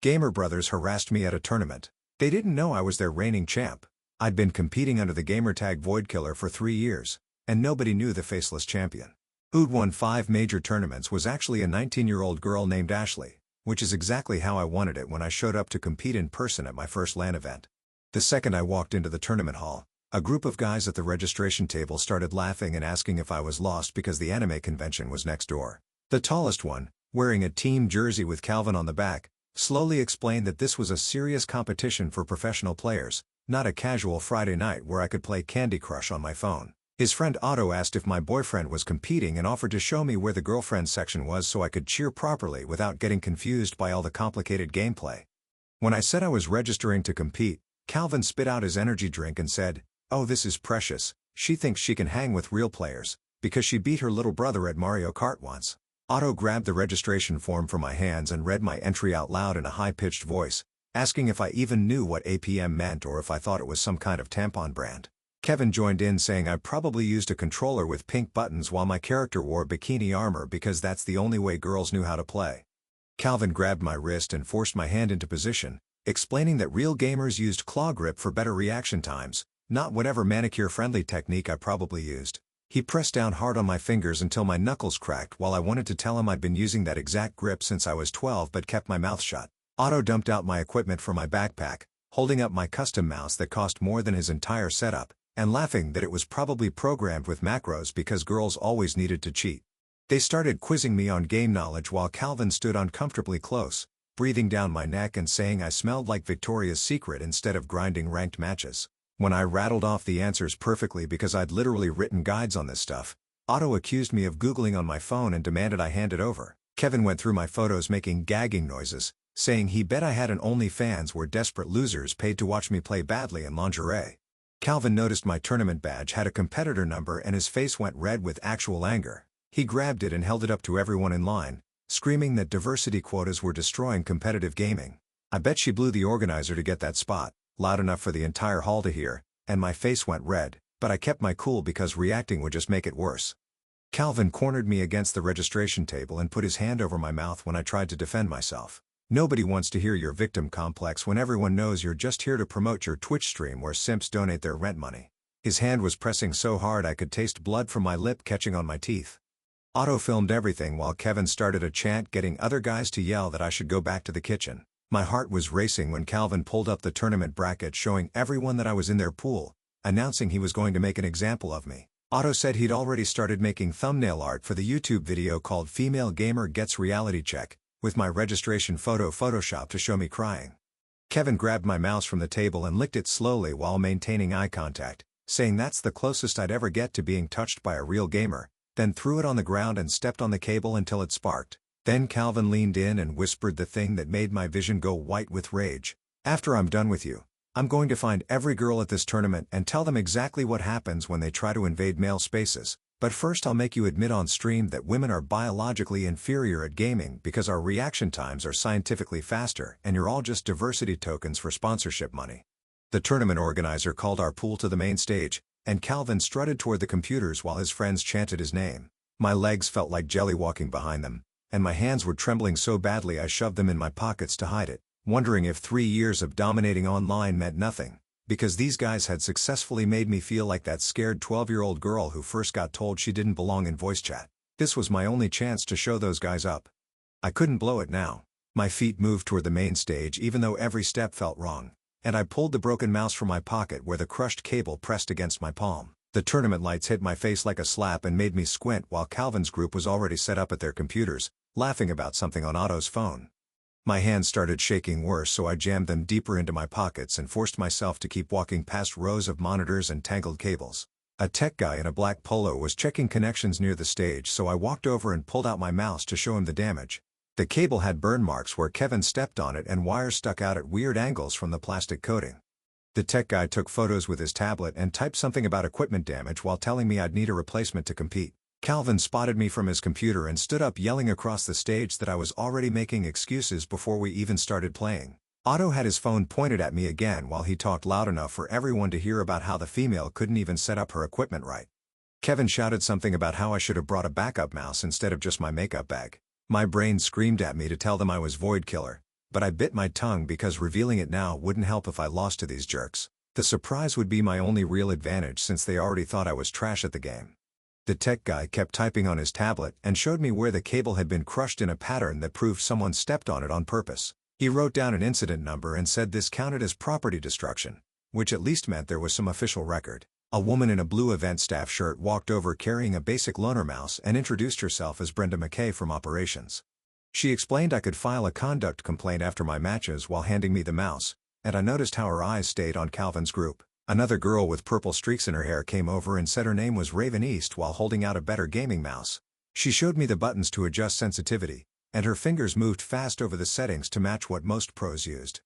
Gamer brothers harassed me at a tournament. They didn't know I was their reigning champ. I'd been competing under the Gamertag Voidkiller for 3 years, and nobody knew the Faceless champion. Who'd won 5 major tournaments was actually a 19-year-old girl named Ashley, which is exactly how I wanted it when I showed up to compete in person at my first LAN event. The second I walked into the tournament hall, a group of guys at the registration table started laughing and asking if I was lost because the anime convention was next door. The tallest one, wearing a team jersey with Calvin on the back, slowly explained that this was a serious competition for professional players, not a casual Friday night where I could play Candy Crush on my phone. His friend Otto asked if my boyfriend was competing and offered to show me where the girlfriend section was so I could cheer properly without getting confused by all the complicated gameplay. When I said I was registering to compete, Calvin spit out his energy drink and said, "Oh, this is precious, she thinks she can hang with real players, because she beat her little brother at Mario Kart once." Otto grabbed the registration form from my hands and read my entry out loud in a high-pitched voice, asking if I even knew what APM meant or if I thought it was some kind of tampon brand. Kevin joined in saying I probably used a controller with pink buttons while my character wore bikini armor because that's the only way girls knew how to play. Calvin grabbed my wrist and forced my hand into position, explaining that real gamers used claw grip for better reaction times, not whatever manicure-friendly technique I probably used. He pressed down hard on my fingers until my knuckles cracked while I wanted to tell him I'd been using that exact grip since I was 12 but kept my mouth shut. Otto dumped out my equipment from my backpack, holding up my custom mouse that cost more than his entire setup, and laughing that it was probably programmed with macros because girls always needed to cheat. They started quizzing me on game knowledge while Calvin stood uncomfortably close, breathing down my neck and saying I smelled like Victoria's Secret instead of grinding ranked matches. When I rattled off the answers perfectly because I'd literally written guides on this stuff, Otto accused me of Googling on my phone and demanded I hand it over. Kevin went through my photos making gagging noises, saying he bet I had an OnlyFans where desperate losers paid to watch me play badly in lingerie. Calvin noticed my tournament badge had a competitor number and his face went red with actual anger. He grabbed it and held it up to everyone in line, screaming that diversity quotas were destroying competitive gaming. I bet she blew the organizer to get that spot, loud enough for the entire hall to hear, and my face went red, but I kept my cool because reacting would just make it worse. Calvin cornered me against the registration table and put his hand over my mouth when I tried to defend myself. Nobody wants to hear your victim complex when everyone knows you're just here to promote your Twitch stream where simps donate their rent money. His hand was pressing so hard I could taste blood from my lip catching on my teeth. Otto filmed everything while Kevin started a chant getting other guys to yell that I should go back to the kitchen. My heart was racing when Calvin pulled up the tournament bracket showing everyone that I was in their pool, announcing he was going to make an example of me. Otto said he'd already started making thumbnail art for the YouTube video called Female Gamer Gets Reality Check, with my registration photo photoshopped to show me crying. Kevin grabbed my mouse from the table and licked it slowly while maintaining eye contact, saying that's the closest I'd ever get to being touched by a real gamer, then threw it on the ground and stepped on the cable until it sparked. Then Calvin leaned in and whispered the thing that made my vision go white with rage. "After I'm done with you, I'm going to find every girl at this tournament and tell them exactly what happens when they try to invade male spaces. But first I'll make you admit on stream that women are biologically inferior at gaming because our reaction times are scientifically faster and you're all just diversity tokens for sponsorship money." The tournament organizer called our pool to the main stage, and Calvin strutted toward the computers while his friends chanted his name. My legs felt like jelly walking behind them, and my hands were trembling so badly I shoved them in my pockets to hide it, wondering if 3 years of dominating online meant nothing, because these guys had successfully made me feel like that scared 12-year-old girl who first got told she didn't belong in voice chat. This was my only chance to show those guys up. I couldn't blow it now. My feet moved toward the main stage even though every step felt wrong, and I pulled the broken mouse from my pocket where the crushed cable pressed against my palm. The tournament lights hit my face like a slap and made me squint while Calvin's group was already set up at their computers, laughing about something on Otto's phone. My hands started shaking worse so I jammed them deeper into my pockets and forced myself to keep walking past rows of monitors and tangled cables. A tech guy in a black polo was checking connections near the stage so I walked over and pulled out my mouse to show him the damage. The cable had burn marks where Kevin stepped on it and wires stuck out at weird angles from the plastic coating. The tech guy took photos with his tablet and typed something about equipment damage while telling me I'd need a replacement to compete. Calvin spotted me from his computer and stood up yelling across the stage that I was already making excuses before we even started playing. Otto had his phone pointed at me again while he talked loud enough for everyone to hear about how the female couldn't even set up her equipment right. Kevin shouted something about how I should have brought a backup mouse instead of just my makeup bag. My brain screamed at me to tell them I was Voidkiller, but I bit my tongue because revealing it now wouldn't help if I lost to these jerks. The surprise would be my only real advantage since they already thought I was trash at the game. The tech guy kept typing on his tablet and showed me where the cable had been crushed in a pattern that proved someone stepped on it on purpose. He wrote down an incident number and said this counted as property destruction, which at least meant there was some official record. A woman in a blue event staff shirt walked over carrying a basic loaner mouse and introduced herself as Brenda McKay from operations. She explained I could file a conduct complaint after my matches while handing me the mouse, and I noticed how her eyes stayed on Calvin's group. Another girl with purple streaks in her hair came over and said her name was Raven East while holding out a better gaming mouse. She showed me the buttons to adjust sensitivity, and her fingers moved fast over the settings to match what most pros used.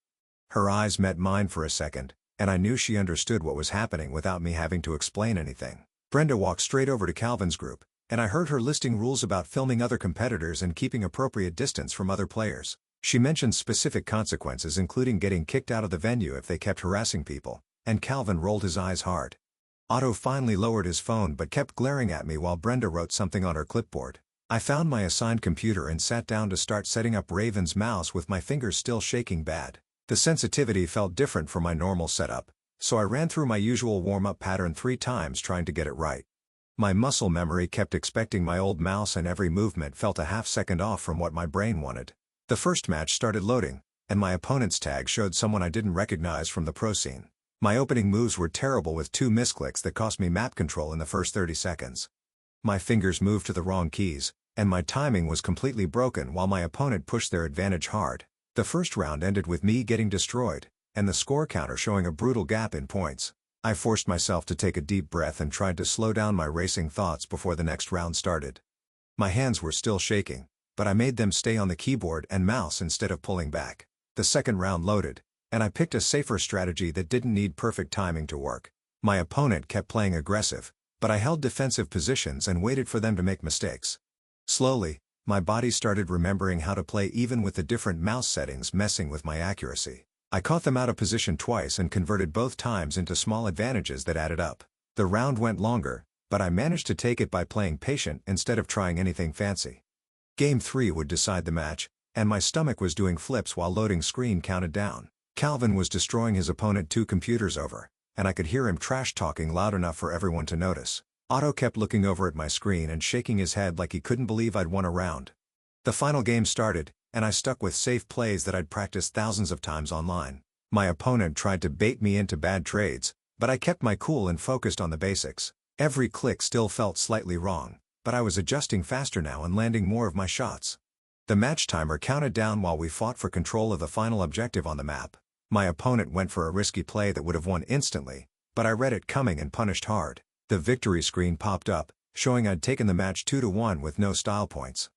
Her eyes met mine for a second, and I knew she understood what was happening without me having to explain anything. Brenda walked straight over to Calvin's group, and I heard her listing rules about filming other competitors and keeping appropriate distance from other players. She mentioned specific consequences including getting kicked out of the venue if they kept harassing people, and Calvin rolled his eyes hard. Otto finally lowered his phone but kept glaring at me while Brenda wrote something on her clipboard. I found my assigned computer and sat down to start setting up Raven's mouse with my fingers still shaking bad. The sensitivity felt different from my normal setup, so I ran through my usual warm-up pattern 3 times trying to get it right. My muscle memory kept expecting my old mouse and every movement felt a half second off from what my brain wanted. The first match started loading, and my opponent's tag showed someone I didn't recognize from the pro scene. My opening moves were terrible with 2 misclicks that cost me map control in the first 30 seconds. My fingers moved to the wrong keys, and my timing was completely broken while my opponent pushed their advantage hard. The first round ended with me getting destroyed, and the score counter showing a brutal gap in points. I forced myself to take a deep breath and tried to slow down my racing thoughts before the next round started. My hands were still shaking, but I made them stay on the keyboard and mouse instead of pulling back. The second round loaded, and I picked a safer strategy that didn't need perfect timing to work. My opponent kept playing aggressive, but I held defensive positions and waited for them to make mistakes. Slowly, my body started remembering how to play even with the different mouse settings messing with my accuracy. I caught them out of position twice and converted both times into small advantages that added up. The round went longer, but I managed to take it by playing patient instead of trying anything fancy. Game 3 would decide the match, and my stomach was doing flips while loading screen counted down. Calvin was destroying his opponent 2 computers over, and I could hear him trash-talking loud enough for everyone to notice. Otto kept looking over at my screen and shaking his head like he couldn't believe I'd won a round. The final game started, and I stuck with safe plays that I'd practiced thousands of times online. My opponent tried to bait me into bad trades, but I kept my cool and focused on the basics. Every click still felt slightly wrong, but I was adjusting faster now and landing more of my shots. The match timer counted down while we fought for control of the final objective on the map. My opponent went for a risky play that would have won instantly, but I read it coming and punished hard. The victory screen popped up, showing I'd taken the match 2-1 with no style points.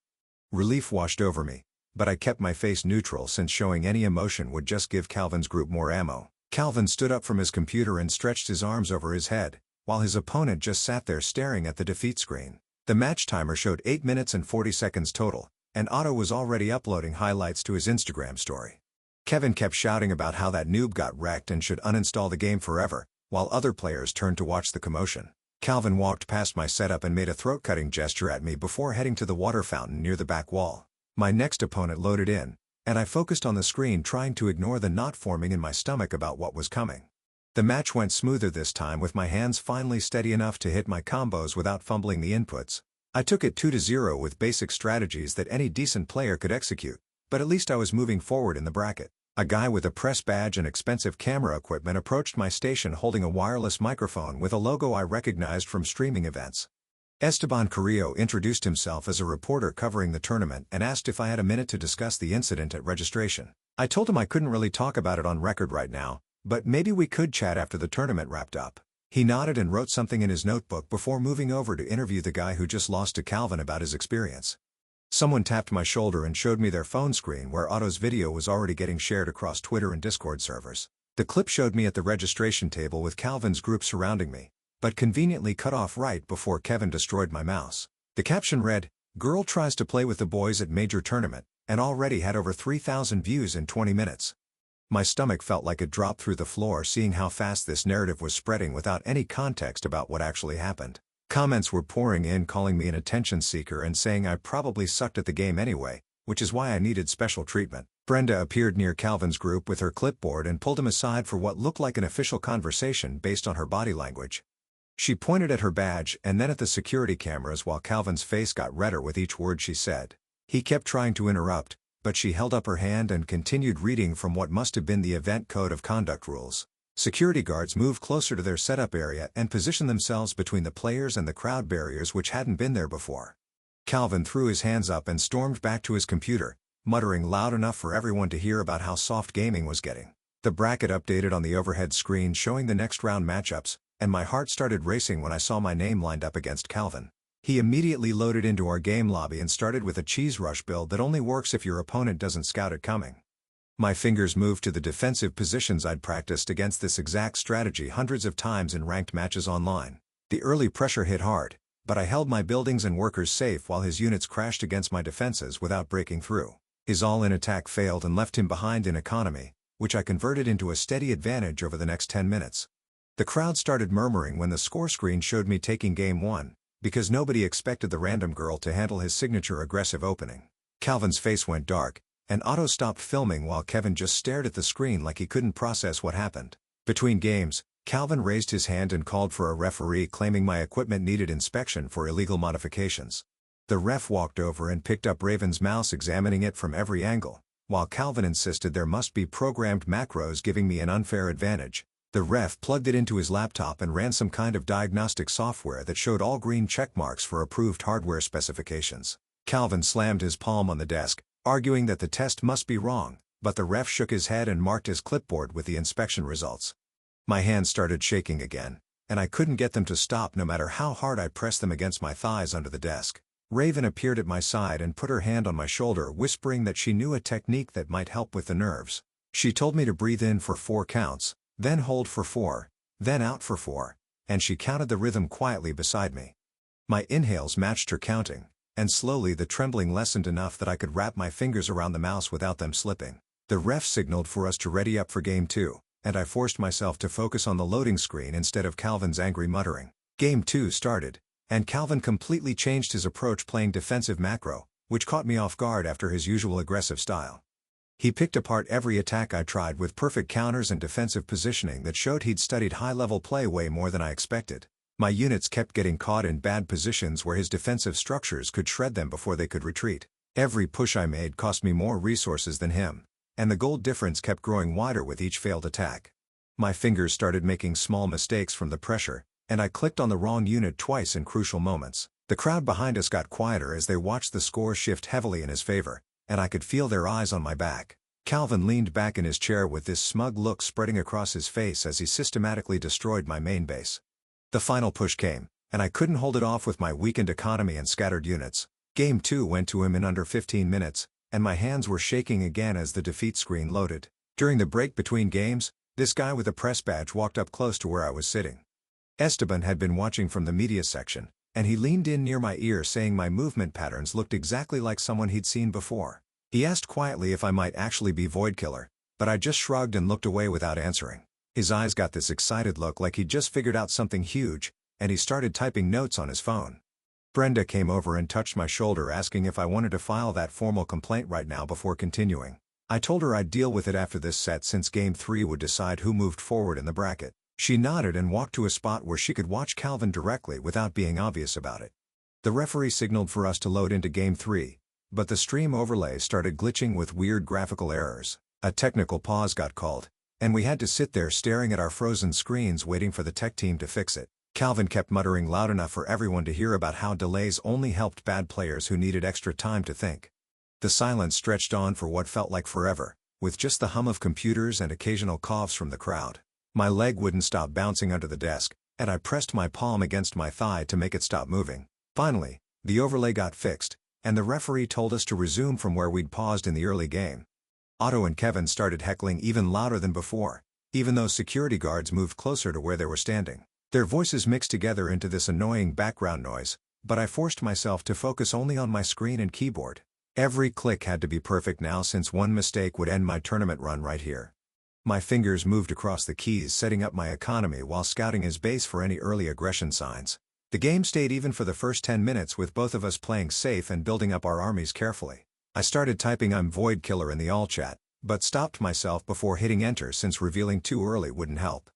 Relief washed over me, but I kept my face neutral since showing any emotion would just give Calvin's group more ammo. Calvin stood up from his computer and stretched his arms over his head, while his opponent just sat there staring at the defeat screen. The match timer showed 8 minutes and 40 seconds total, and Otto was already uploading highlights to his Instagram story. Kevin kept shouting about how that noob got wrecked and should uninstall the game forever, while other players turned to watch the commotion. Calvin walked past my setup and made a throat-cutting gesture at me before heading to the water fountain near the back wall. My next opponent loaded in, and I focused on the screen trying to ignore the knot forming in my stomach about what was coming. The match went smoother this time with my hands finally steady enough to hit my combos without fumbling the inputs. I took it 2-0 with basic strategies that any decent player could execute, but at least I was moving forward in the bracket. A guy with a press badge and expensive camera equipment approached my station holding a wireless microphone with a logo I recognized from streaming events. Esteban Carrillo introduced himself as a reporter covering the tournament and asked if I had a minute to discuss the incident at registration. I told him I couldn't really talk about it on record right now, but maybe we could chat after the tournament wrapped up. He nodded and wrote something in his notebook before moving over to interview the guy who just lost to Calvin about his experience. Someone tapped my shoulder and showed me their phone screen where Otto's video was already getting shared across Twitter and Discord servers. The clip showed me at the registration table with Calvin's group surrounding me, but conveniently cut off right before Kevin destroyed my mouse. The caption read, "Girl tries to play with the boys at major tournament," and already had over 3,000 views in 20 minutes. My stomach felt like it dropped through the floor seeing how fast this narrative was spreading without any context about what actually happened. Comments were pouring in calling me an attention seeker and saying I probably sucked at the game anyway, which is why I needed special treatment. Brenda appeared near Calvin's group with her clipboard and pulled him aside for what looked like an official conversation based on her body language. She pointed at her badge and then at the security cameras while Calvin's face got redder with each word she said. He kept trying to interrupt, but she held up her hand and continued reading from what must have been the event code of conduct rules. Security guards moved closer to their setup area and positioned themselves between the players and the crowd barriers which hadn't been there before. Calvin threw his hands up and stormed back to his computer, muttering loud enough for everyone to hear about how soft gaming was getting. The bracket updated on the overhead screen showing the next round matchups, and my heart started racing when I saw my name lined up against Calvin. He immediately loaded into our game lobby and started with a cheese rush build that only works if your opponent doesn't scout it coming. My fingers moved to the defensive positions I'd practiced against this exact strategy hundreds of times in ranked matches online. The early pressure hit hard, but I held my buildings and workers safe while his units crashed against my defenses without breaking through. His all-in attack failed and left him behind in economy, which I converted into a steady advantage over the next 10 minutes. The crowd started murmuring when the score screen showed me taking Game 1, because nobody expected the random girl to handle his signature aggressive opening. Calvin's face went dark, and Otto stopped filming while Kevin just stared at the screen like he couldn't process what happened. Between games, Calvin raised his hand and called for a referee, claiming my equipment needed inspection for illegal modifications. The ref walked over and picked up Raven's mouse, examining it from every angle, while Calvin insisted there must be programmed macros giving me an unfair advantage. The ref plugged it into his laptop and ran some kind of diagnostic software that showed all green check marks for approved hardware specifications. Calvin slammed his palm on the desk, arguing that the test must be wrong, but the ref shook his head and marked his clipboard with the inspection results. My hands started shaking again, and I couldn't get them to stop no matter how hard I pressed them against my thighs under the desk. Raven appeared at my side and put her hand on my shoulder, whispering that she knew a technique that might help with the nerves. She told me to breathe in for 4 counts, then hold for 4, then out for 4, and she counted the rhythm quietly beside me. My inhales matched her counting, and slowly the trembling lessened enough that I could wrap my fingers around the mouse without them slipping. The ref signaled for us to ready up for Game 2, and I forced myself to focus on the loading screen instead of Calvin's angry muttering. Game 2 started, and Calvin completely changed his approach, playing defensive macro, which caught me off guard after his usual aggressive style. He picked apart every attack I tried with perfect counters and defensive positioning that showed he'd studied high-level play way more than I expected. My units kept getting caught in bad positions where his defensive structures could shred them before they could retreat. Every push I made cost me more resources than him, and the goal difference kept growing wider with each failed attack. My fingers started making small mistakes from the pressure, and I clicked on the wrong unit twice in crucial moments. The crowd behind us got quieter as they watched the score shift heavily in his favor, and I could feel their eyes on my back. Calvin leaned back in his chair with this smug look spreading across his face as he systematically destroyed my main base. The final push came, and I couldn't hold it off with my weakened economy and scattered units. Game 2 went to him in under 15 minutes, and my hands were shaking again as the defeat screen loaded. During the break between games, this guy with a press badge walked up close to where I was sitting. Esteban had been watching from the media section, and he leaned in near my ear, saying my movement patterns looked exactly like someone he'd seen before. He asked quietly if I might actually be Voidkiller, but I just shrugged and looked away without answering. His eyes got this excited look like he'd just figured out something huge, and he started typing notes on his phone. Brenda came over and touched my shoulder, asking if I wanted to file that formal complaint right now before continuing. I told her I'd deal with it after this set, since Game 3 would decide who moved forward in the bracket. She nodded and walked to a spot where she could watch Calvin directly without being obvious about it. The referee signaled for us to load into Game 3, but the stream overlay started glitching with weird graphical errors. A technical pause got called, and we had to sit there staring at our frozen screens waiting for the tech team to fix it. Calvin kept muttering loud enough for everyone to hear about how delays only helped bad players who needed extra time to think. The silence stretched on for what felt like forever, with just the hum of computers and occasional coughs from the crowd. My leg wouldn't stop bouncing under the desk, and I pressed my palm against my thigh to make it stop moving. Finally, the overlay got fixed, and the referee told us to resume from where we'd paused in the early game. Otto and Kevin started heckling even louder than before, even though security guards moved closer to where they were standing. Their voices mixed together into this annoying background noise, but I forced myself to focus only on my screen and keyboard. Every click had to be perfect now, since one mistake would end my tournament run right here. My fingers moved across the keys, setting up my economy while scouting his base for any early aggression signs. The game stayed even for the first 10 minutes, with both of us playing safe and building up our armies carefully. I started typing "I'm Voidkiller" in the all chat, but stopped myself before hitting enter since revealing too early wouldn't help.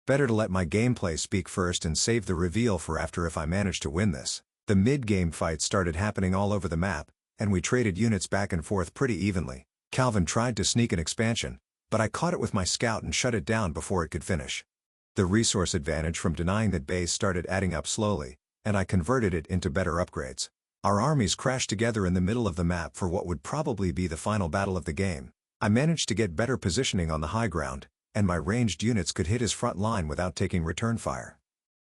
Better to let my gameplay speak first and save the reveal for after if I manage to win this. The mid-game fights started happening all over the map, and we traded units back and forth pretty evenly. Calvin tried to sneak an expansion, but I caught it with my scout and shut it down before it could finish. The resource advantage from denying that base started adding up slowly, and I converted it into better upgrades. Our armies crashed together in the middle of the map for what would probably be the final battle of the game. I managed to get better positioning on the high ground, and my ranged units could hit his front line without taking return fire.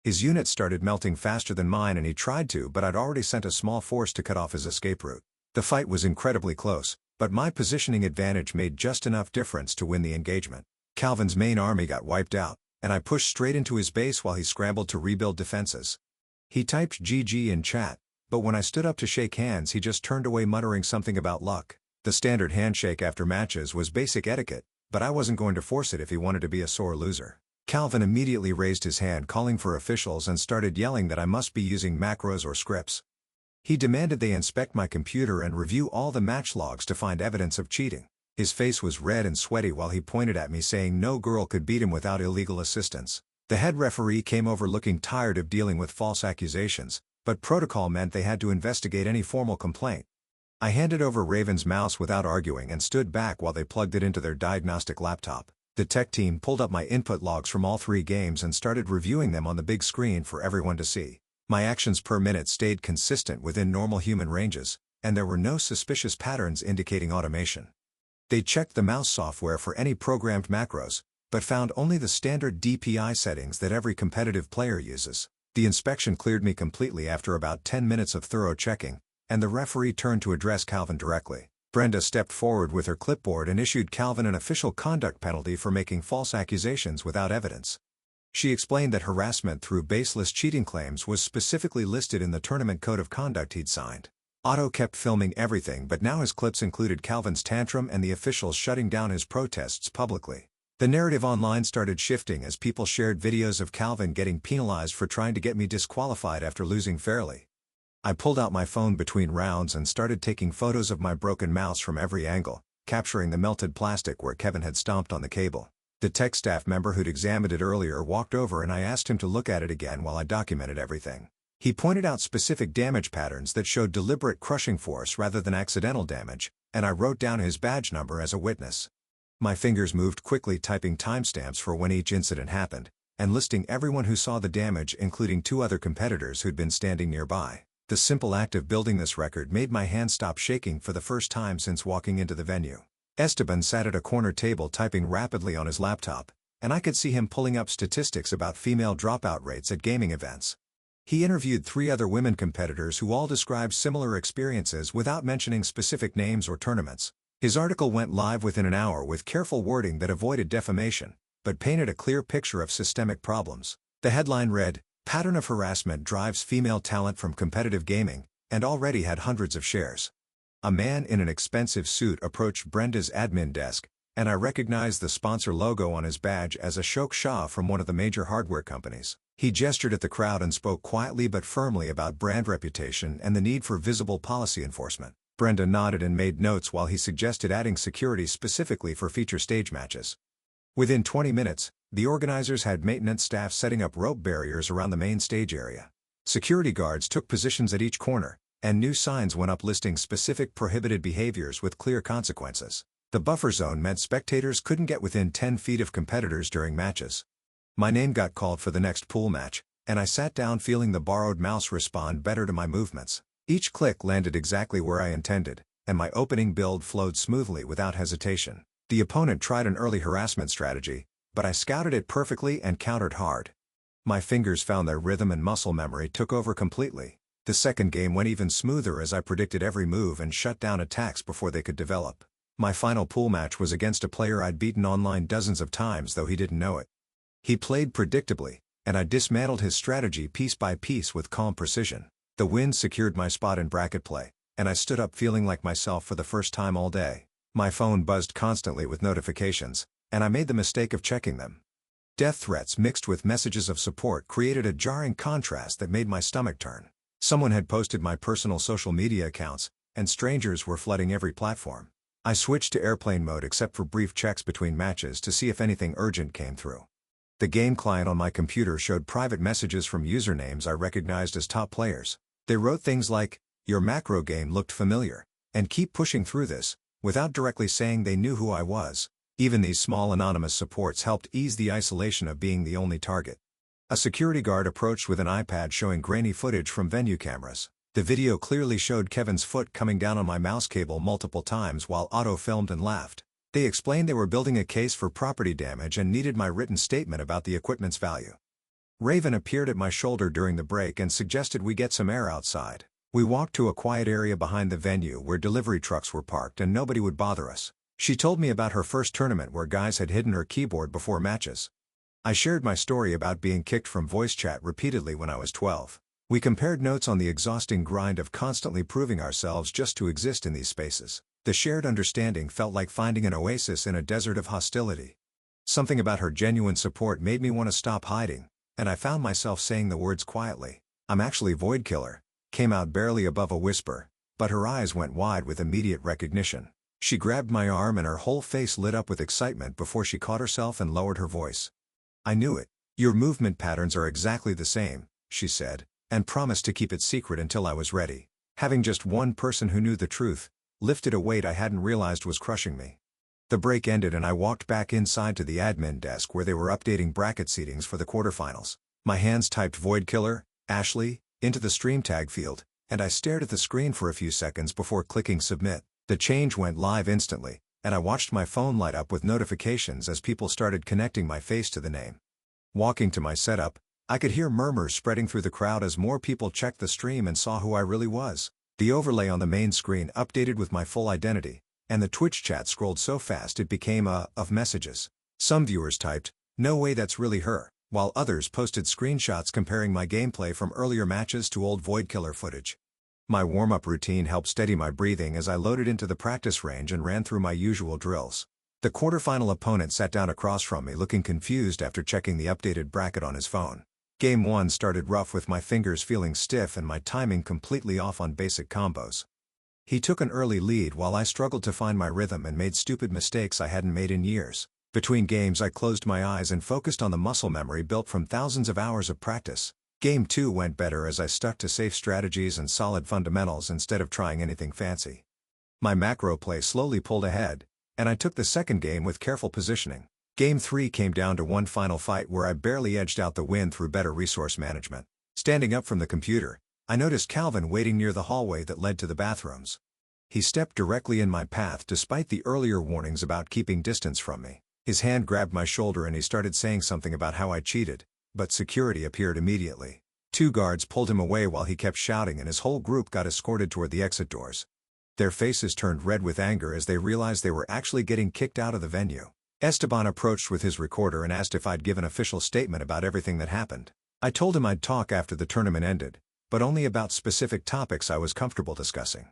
His units started melting faster than mine and he tried to, but I'd already sent a small force to cut off his escape route. The fight was incredibly close, but my positioning advantage made just enough difference to win the engagement. Calvin's main army got wiped out, and I pushed straight into his base while he scrambled to rebuild defenses. He typed GG in chat, but when I stood up to shake hands he just turned away muttering something about luck. The standard handshake after matches was basic etiquette, but I wasn't going to force it if he wanted to be a sore loser. Calvin immediately raised his hand calling for officials and started yelling that I must be using macros or scripts. He demanded they inspect my computer and review all the match logs to find evidence of cheating. His face was red and sweaty while he pointed at me saying no girl could beat him without illegal assistance. The head referee came over looking tired of dealing with false accusations, but protocol meant they had to investigate any formal complaint. I handed over Raven's mouse without arguing and stood back while they plugged it into their diagnostic laptop. The tech team pulled up my input logs from all 3 games and started reviewing them on the big screen for everyone to see. My actions per minute stayed consistent within normal human ranges, and there were no suspicious patterns indicating automation. They checked the mouse software for any programmed macros, but found only the standard DPI settings that every competitive player uses. The inspection cleared me completely after about 10 minutes of thorough checking, and the referee turned to address Calvin directly. Brenda stepped forward with her clipboard and issued Calvin an official conduct penalty for making false accusations without evidence. She explained that harassment through baseless cheating claims was specifically listed in the tournament code of conduct he'd signed. Otto kept filming everything, but now his clips included Calvin's tantrum and the officials shutting down his protests publicly. The narrative online started shifting as people shared videos of Calvin getting penalized for trying to get me disqualified after losing fairly. I pulled out my phone between rounds and started taking photos of my broken mouse from every angle, capturing the melted plastic where Kevin had stomped on the cable. The tech staff member who'd examined it earlier walked over and I asked him to look at it again while I documented everything. He pointed out specific damage patterns that showed deliberate crushing force rather than accidental damage, and I wrote down his badge number as a witness. My fingers moved quickly typing timestamps for when each incident happened, and listing everyone who saw the damage, including 2 other competitors who'd been standing nearby. The simple act of building this record made my hand stop shaking for the first time since walking into the venue. Esteban sat at a corner table typing rapidly on his laptop, and I could see him pulling up statistics about female dropout rates at gaming events. He interviewed 3 other women competitors who all described similar experiences without mentioning specific names or tournaments. His article went live within an hour with careful wording that avoided defamation, but painted a clear picture of systemic problems. The headline read, "Pattern of harassment drives female talent from competitive gaming," and already had hundreds of shares. A man in an expensive suit approached Brenda's admin desk, and I recognized the sponsor logo on his badge as Ashok Shah from one of the major hardware companies. He gestured at the crowd and spoke quietly but firmly about brand reputation and the need for visible policy enforcement. Brenda nodded and made notes while he suggested adding security specifically for feature stage matches. Within 20 minutes, the organizers had maintenance staff setting up rope barriers around the main stage area. Security guards took positions at each corner, and new signs went up listing specific prohibited behaviors with clear consequences. The buffer zone meant spectators couldn't get within 10 feet of competitors during matches. My name got called for the next pool match, and I sat down feeling the borrowed mouse respond better to my movements. Each click landed exactly where I intended, and my opening build flowed smoothly without hesitation. The opponent tried an early harassment strategy, but I scouted it perfectly and countered hard. My fingers found their rhythm and muscle memory took over completely. The second game went even smoother as I predicted every move and shut down attacks before they could develop. My final pool match was against a player I'd beaten online dozens of times, though he didn't know it. He played predictably, and I dismantled his strategy piece by piece with calm precision. The win secured my spot in bracket play, and I stood up feeling like myself for the first time all day. My phone buzzed constantly with notifications, and I made the mistake of checking them. Death threats mixed with messages of support created a jarring contrast that made my stomach turn. Someone had posted my personal social media accounts, and strangers were flooding every platform. I switched to airplane mode except for brief checks between matches to see if anything urgent came through. The game client on my computer showed private messages from usernames I recognized as top players. They wrote things like, "Your macro game looked familiar," and "Keep pushing through this," without directly saying they knew who I was. Even these small anonymous supports helped ease the isolation of being the only target. A security guard approached with an iPad showing grainy footage from venue cameras. The video clearly showed Kevin's foot coming down on my mouse cable multiple times while auto-filmed and laughed. They explained they were building a case for property damage and needed my written statement about the equipment's value. Raven appeared at my shoulder during the break and suggested we get some air outside. We walked to a quiet area behind the venue where delivery trucks were parked and nobody would bother us. She told me about her first tournament where guys had hidden her keyboard before matches. I shared my story about being kicked from voice chat repeatedly when I was 12. We compared notes on the exhausting grind of constantly proving ourselves just to exist in these spaces. The shared understanding felt like finding an oasis in a desert of hostility. Something about her genuine support made me want to stop hiding, and I found myself saying the words quietly. "I'm actually Voidkiller," came out barely above a whisper, but her eyes went wide with immediate recognition. She grabbed my arm and her whole face lit up with excitement before she caught herself and lowered her voice. "I knew it. Your movement patterns are exactly the same," she said, and promised to keep it secret until I was ready. Having just one person who knew the truth lifted a weight I hadn't realized was crushing me. The break ended and I walked back inside to the admin desk where they were updating bracket seedings for the quarterfinals. My hands typed Voidkiller, Ashley, into the stream tag field, and I stared at the screen for a few seconds before clicking submit. The change went live instantly, and I watched my phone light up with notifications as people started connecting my face to the name. Walking to my setup, I could hear murmurs spreading through the crowd as more people checked the stream and saw who I really was. The overlay on the main screen updated with my full identity, and the Twitch chat scrolled so fast it became a of messages. Some viewers typed, "No way, that's really her," while others posted screenshots comparing my gameplay from earlier matches to old Voidkiller footage. My warm-up routine helped steady my breathing as I loaded into the practice range and ran through my usual drills. The quarterfinal opponent sat down across from me looking confused after checking the updated bracket on his phone. Game 1 started rough with my fingers feeling stiff and my timing completely off on basic combos. He took an early lead while I struggled to find my rhythm and made stupid mistakes I hadn't made in years. Between games I closed my eyes and focused on the muscle memory built from thousands of hours of practice. Game 2 went better as I stuck to safe strategies and solid fundamentals instead of trying anything fancy. My macro play slowly pulled ahead, and I took the second game with careful positioning. Game 3 came down to one final fight where I barely edged out the win through better resource management. Standing up from the computer, I noticed Calvin waiting near the hallway that led to the bathrooms. He stepped directly in my path despite the earlier warnings about keeping distance from me. His hand grabbed my shoulder and he started saying something about how I cheated, but security appeared immediately. 2 guards pulled him away while he kept shouting and his whole group got escorted toward the exit doors. Their faces turned red with anger as they realized they were actually getting kicked out of the venue. Esteban approached with his recorder and asked if I'd give an official statement about everything that happened. I told him I'd talk after the tournament ended, but only about specific topics I was comfortable discussing.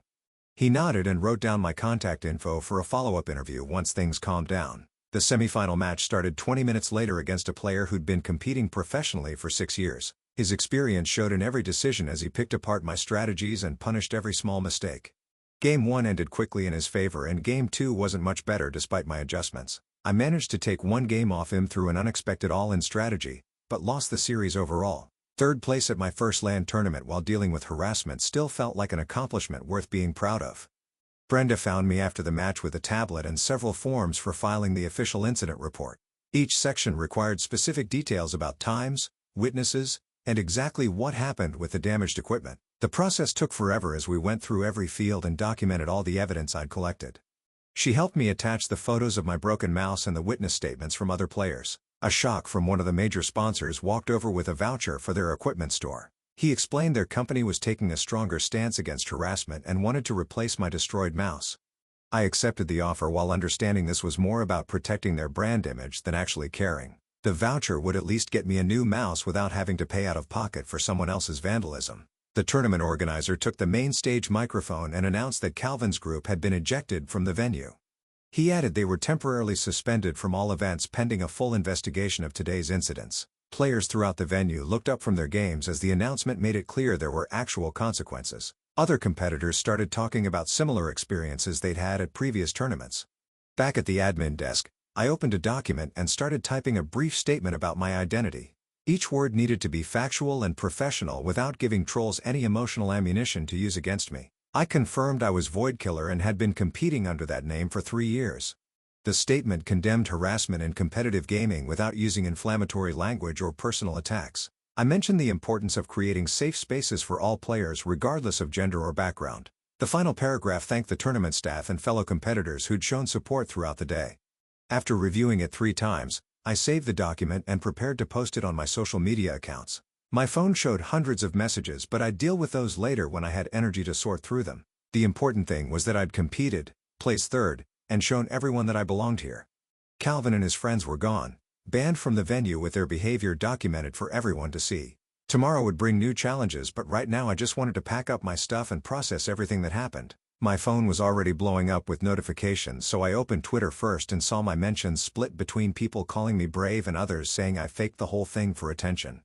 He nodded and wrote down my contact info for a follow-up interview once things calmed down. The semifinal match started 20 minutes later against a player who'd been competing professionally for 6 years. His experience showed in every decision as he picked apart my strategies and punished every small mistake. Game 1 ended quickly in his favor and Game 2 wasn't much better despite my adjustments. I managed to take one game off him through an unexpected all-in strategy, but lost the series overall. Third place at my first LAN tournament while dealing with harassment still felt like an accomplishment worth being proud of. Brenda found me after the match with a tablet and several forms for filing the official incident report. Each section required specific details about times, witnesses, and exactly what happened with the damaged equipment. The process took forever as we went through every field and documented all the evidence I'd collected. She helped me attach the photos of my broken mouse and the witness statements from other players. A shock from one of the major sponsors walked over with a voucher for their equipment store. He explained their company was taking a stronger stance against harassment and wanted to replace my destroyed mouse. I accepted the offer while understanding this was more about protecting their brand image than actually caring. The voucher would at least get me a new mouse without having to pay out of pocket for someone else's vandalism. The tournament organizer took the main stage microphone and announced that Calvin's group had been ejected from the venue. He added they were temporarily suspended from all events pending a full investigation of today's incidents. Players throughout the venue looked up from their games as the announcement made it clear there were actual consequences. Other competitors started talking about similar experiences they'd had at previous tournaments. Back at the admin desk, I opened a document and started typing a brief statement about my identity. Each word needed to be factual and professional without giving trolls any emotional ammunition to use against me. I confirmed I was Voidkiller and had been competing under that name for 3 years. The statement condemned harassment in competitive gaming without using inflammatory language or personal attacks. I mentioned the importance of creating safe spaces for all players regardless of gender or background. The final paragraph thanked the tournament staff and fellow competitors who'd shown support throughout the day. After reviewing it 3 times, I saved the document and prepared to post it on my social media accounts. My phone showed hundreds of messages, but I'd deal with those later when I had energy to sort through them. The important thing was that I'd competed, placed 3rd, and shown everyone that I belonged here. Calvin and his friends were gone, banned from the venue with their behavior documented for everyone to see. Tomorrow would bring new challenges, but right now I just wanted to pack up my stuff and process everything that happened. My phone was already blowing up with notifications, so I opened Twitter first and saw my mentions split between people calling me brave and others saying I faked the whole thing for attention.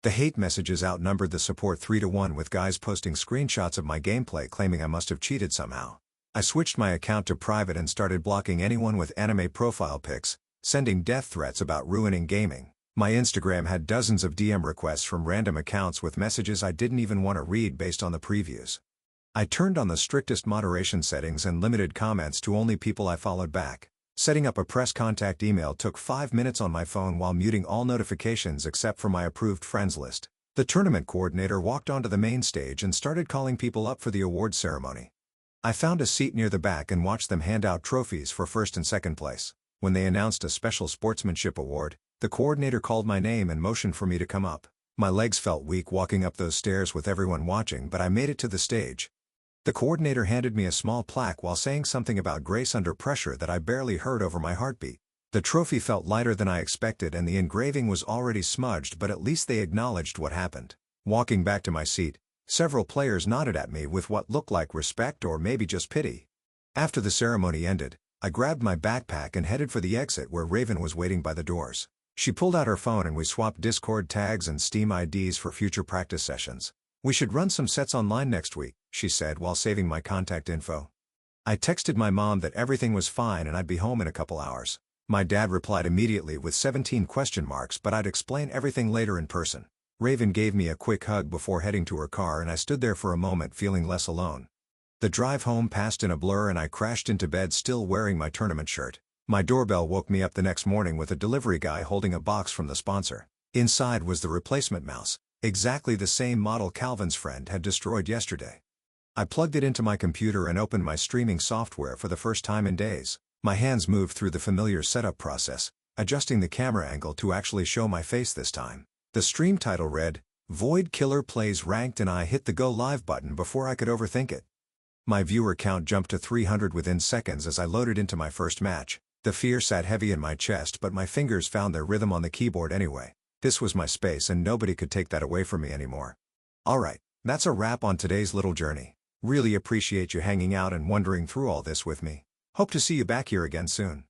The hate messages outnumbered the support 3-1, with guys posting screenshots of my gameplay claiming I must have cheated somehow. I switched my account to private and started blocking anyone with anime profile pics, sending death threats about ruining gaming. My Instagram had dozens of DM requests from random accounts with messages I didn't even want to read based on the previews. I turned on the strictest moderation settings and limited comments to only people I followed back. Setting up a press contact email took 5 minutes on my phone while muting all notifications except for my approved friends list. The tournament coordinator walked onto the main stage and started calling people up for the awards ceremony. I found a seat near the back and watched them hand out trophies for 1st and 2nd place. When they announced a special sportsmanship award, the coordinator called my name and motioned for me to come up. My legs felt weak walking up those stairs with everyone watching, but I made it to the stage. The coordinator handed me a small plaque while saying something about grace under pressure that I barely heard over my heartbeat. The trophy felt lighter than I expected and the engraving was already smudged, but at least they acknowledged what happened. Walking back to my seat, several players nodded at me with what looked like respect or maybe just pity. After the ceremony ended, I grabbed my backpack and headed for the exit where Raven was waiting by the doors. She pulled out her phone and we swapped Discord tags and Steam IDs for future practice sessions. "We should run some sets online next week," she said while saving my contact info. I texted my mom that everything was fine and I'd be home in a couple hours. My dad replied immediately with 17 question marks, but I'd explain everything later in person. Raven gave me a quick hug before heading to her car and I stood there for a moment feeling less alone. The drive home passed in a blur and I crashed into bed still wearing my tournament shirt. My doorbell woke me up the next morning with a delivery guy holding a box from the sponsor. Inside was the replacement mouse, exactly the same model Calvin's friend had destroyed yesterday. I plugged it into my computer and opened my streaming software for the first time in days. My hands moved through the familiar setup process, adjusting the camera angle to actually show my face this time. The stream title read, "Voidkiller Plays Ranked," and I hit the Go Live button before I could overthink it. My viewer count jumped to 300 within seconds as I loaded into my first match. The fear sat heavy in my chest, but my fingers found their rhythm on the keyboard anyway. This was my space and nobody could take that away from me anymore. Alright, that's a wrap on today's little journey. Really appreciate you hanging out and wandering through all this with me. Hope to see you back here again soon.